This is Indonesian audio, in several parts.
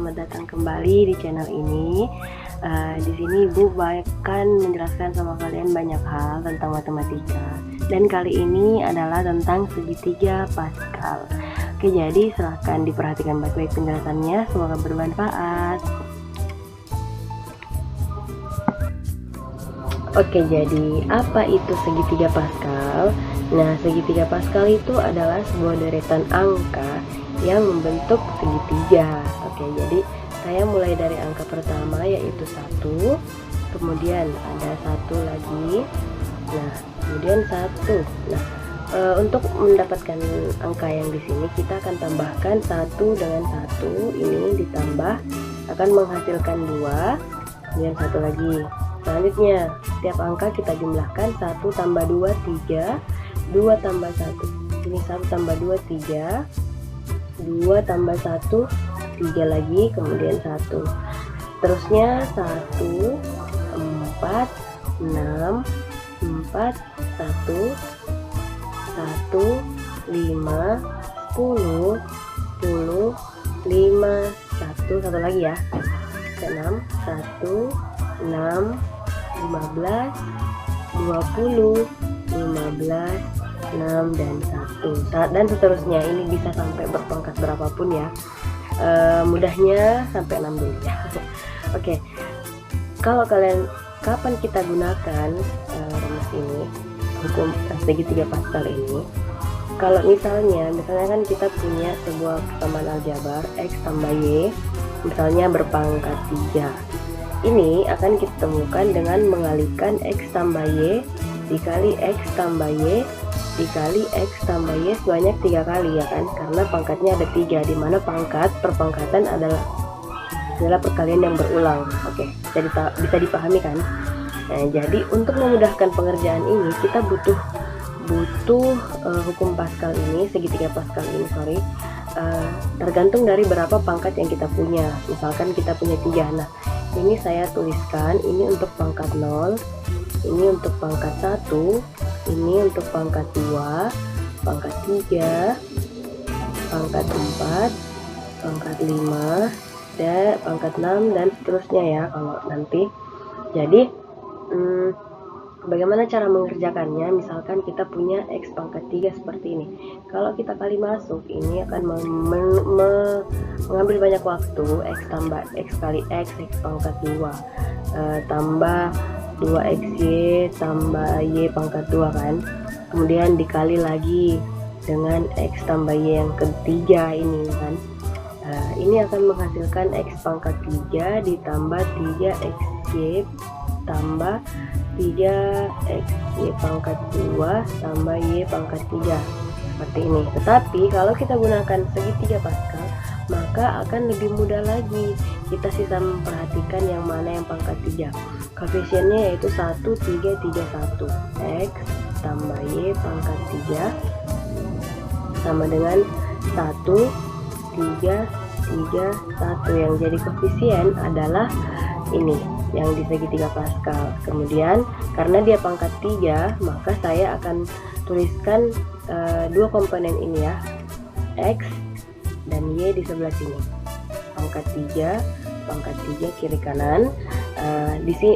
selamat datang kembali di channel ini. Di sini Ibu akan menjelaskan sama kalian banyak hal tentang matematika. Dan kali ini adalah tentang segitiga Pascal. Oke, jadi silahkan diperhatikan baik-baik penjelasannya. Semoga bermanfaat. Oke, jadi apa itu segitiga Pascal? Nah, segitiga Pascal itu adalah sebuah deretan angka yang membentuk segitiga. Oke, jadi saya mulai dari angka pertama yaitu 1, kemudian ada 1 lagi, nah kemudian 1. Nah, untuk mendapatkan angka yang di sini kita akan tambahkan 1 dengan 1, ini ditambah akan menghasilkan 2, kemudian 1 lagi. Selanjutnya setiap angka kita jumlahkan, 1 tambah 2 3, 2 tambah 1, ini 1 tambah 2 3, 2 tambah 1 3 lagi, kemudian 1, terusnya 1 4 6 4 1 1 5 10 10 5 1 lagi ya, 6 1 6 15 20 15 6 dan 1 dan seterusnya. Ini bisa sampai berpangkat berapapun ya, mudahnya sampai 6 dulu ya. Oke, kalau kalian kapan kita gunakan rumus ini, hukum segitiga Pascal ini? Kalau misalnya kan kita punya sebuah persamaan aljabar x tambah y misalnya berpangkat 3. Ini akan kita temukan dengan mengalihkan x tambah y dikali x tambah y dikali x tambah y sebanyak 3 kali ya kan, karena pangkatnya ada 3, dimana pangkat perpangkatan adalah perkalian yang berulang. Oke, jadi bisa dipahami kan? Nah, jadi untuk memudahkan pengerjaan ini kita butuh hukum Pascal ini, segitiga Pascal ini tergantung dari berapa pangkat yang kita punya. Misalkan kita punya 3, nah ini saya tuliskan, ini untuk pangkat 0, ini untuk pangkat 1, ini untuk pangkat 2, pangkat 3, pangkat 4, pangkat 5, dan pangkat 6 dan seterusnya ya kalau nanti. Jadi bagaimana cara mengerjakannya? Misalkan kita punya x pangkat 3 seperti ini. Kalau kita kali masuk, ini akan mengambil banyak waktu. X tambah x kali x pangkat 2 tambah 2xy tambah y pangkat 2 kan, kemudian dikali lagi dengan x tambah y yang ketiga ini kan. Ini akan menghasilkan x pangkat 3 ditambah 3xy tambah 3xy pangkat 2 tambah y pangkat 3 seperti ini. Tetapi kalau kita gunakan segitiga Pascal, maka akan lebih mudah lagi. Kita sisa memperhatikan yang mana yang pangkat 3. Koefisiennya yaitu 1 3 3 1. X tambah y pangkat 3 sama dengan 1 3 3 1. Yang jadi koefisien adalah ini yang di segitiga Pascal. Kemudian karena dia pangkat 3, maka saya akan tuliskan dua komponen ini ya, x dan y di sebelah sini. Pangkat 3 kiri kanan. Di sini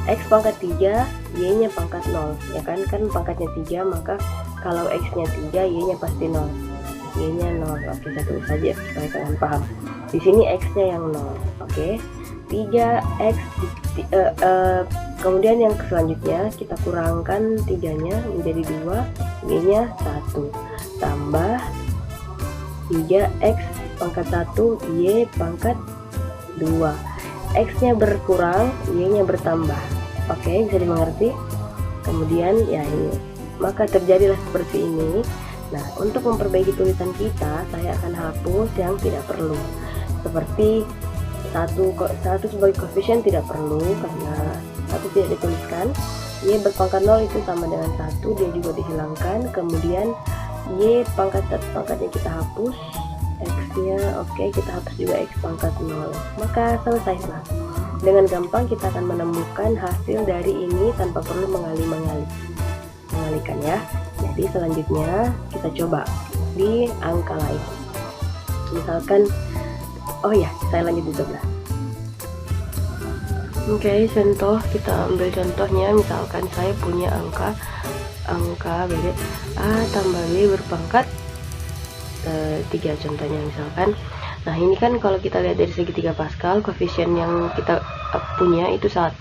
x pangkat 3, y nya pangkat 0 ya kan pangkatnya 3, maka kalau x nya 3, y nya pasti 0, y nya 0. Oke, saya tulis saja supaya kalian paham. Di sini x nya yang 0. Oke, 3x kemudian yang selanjutnya kita kurangkan 3 nya menjadi 2, y nya 1 tambah 3x pangkat 1 y pangkat 2. X nya berkurang, y nya bertambah. Oke, bisa dimengerti? Kemudian ya ini, maka terjadilah seperti ini. Nah, untuk memperbaiki tulisan kita, saya akan hapus yang tidak perlu, seperti satu sebagai koefisien tidak perlu karena 1 tidak dituliskan. Y berpangkat 0 itu sama dengan 1, dia juga dihilangkan. Kemudian y pangkatnya kita hapus, x nya oke, kita hapus juga x pangkat 0, maka selesai lah. Dengan gampang kita akan menemukan hasil dari ini tanpa perlu mengalihkan ya. Jadi selanjutnya kita coba di angka lain. Misalkan Oh ya, saya lanjut di sebelah. Oke, contoh, kita ambil contohnya. Misalkan saya punya angka B, A tambah B berpangkat 3 contohnya misalkan. Nah ini kan kalau kita lihat dari segitiga Pascal, koefisien yang kita punya itu 1,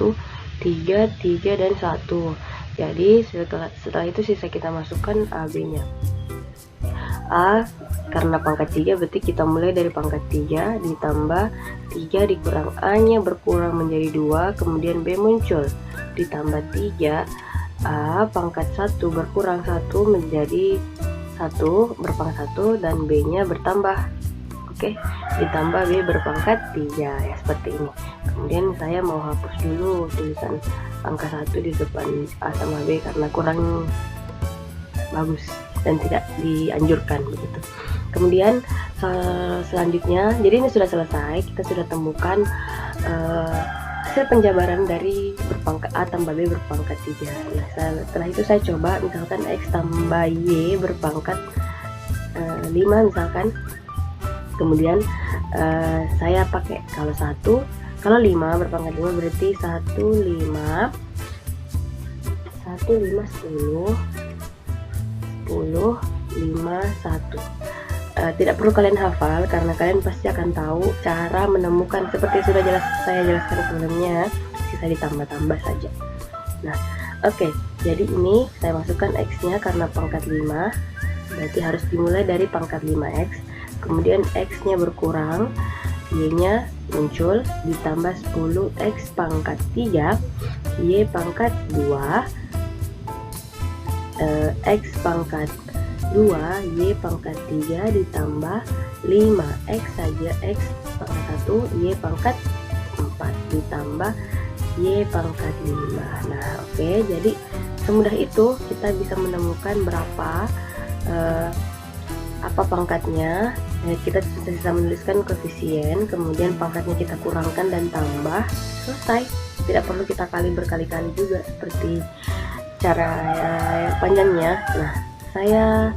3, 3, dan 1. Jadi setelah itu sisa kita masukkan AB nya. A karena pangkat 3 berarti kita mulai dari pangkat 3 ditambah 3 dikurang A nya berkurang menjadi 2, kemudian B muncul ditambah 3, A pangkat 1 berkurang 1 menjadi 1 berpangkat 1, dan B nya bertambah, oke, ditambah B berpangkat 3 ya, seperti ini. Kemudian saya mau hapus dulu tulisan angka 1 di depan A sama B karena kurang bagus dan tidak dianjurkan begitu. Kemudian selanjutnya, jadi ini sudah selesai, kita sudah temukan hasil penjabaran dari berpangkat A tambah B berpangkat 3. Nah setelah itu saya coba misalkan X tambah Y berpangkat 5 misalkan. Kemudian saya pakai kalau 5 berpangkat 5 berarti 1, 5, 10, 10, 5, 1. Tidak perlu kalian hafal karena kalian pasti akan tahu cara menemukan seperti sudah saya jelaskan sebelumnya, sisa ditambah-tambah saja. Nah oke, jadi ini saya masukkan X nya karena pangkat 5 berarti harus dimulai dari pangkat 5X, kemudian X nya berkurang, Y nya muncul ditambah 10X pangkat 3, Y pangkat 2, X pangkat 2, Y pangkat 3 ditambah 5X saja, X pangkat 1, Y pangkat 4 ditambah Y pangkat 5. Nah oke, jadi semudah itu kita bisa menemukan berapa apa pangkatnya. Kita bisa menuliskan koefisien, kemudian pangkatnya kita kurangkan dan tambah, selesai. Tidak perlu kita kali berkali-kali juga seperti cara panjangnya. Nah saya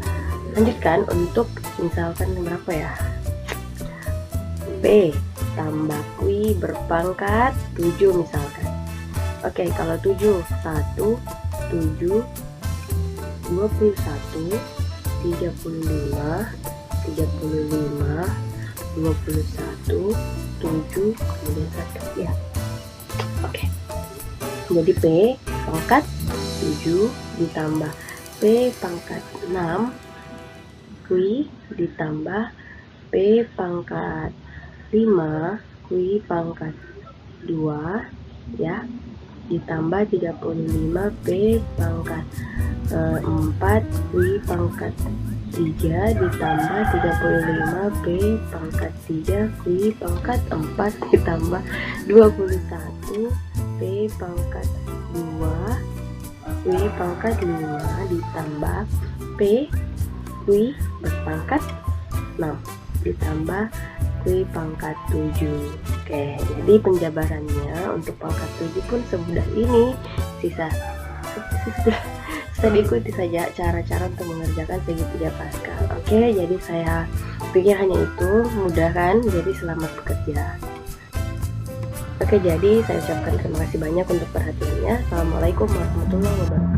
lanjutkan untuk misalkan berapa ya, P tambah Q berpangkat 7 misalkan. Oke, kalau 7, 1, 7, 21, 35, 35, 21, 7, kemudian 1 ya. Oke, jadi P pangkat 7 ditambah P pangkat 6, Q ditambah P pangkat 5, Q pangkat 2 ya, ditambah 35 P pangkat 4, Q pangkat 3 ditambah 35 P pangkat 3, Q pangkat 4 ditambah 21 P pangkat 2, Q pangkat 5 ditambah P Q berpangkat 6 ditambah Q pangkat 7. Oke, jadi penjabarannya untuk pangkat 7 pun semudah ini. Sisa diikuti saja cara-cara untuk mengerjakan segitiga Pascal. Oke, jadi saya pikir hanya itu, mudah kan? Jadi selamat bekerja. Oke, jadi saya ucapkan terima kasih banyak untuk perhatiannya. Assalamualaikum warahmatullahi wabarakatuh.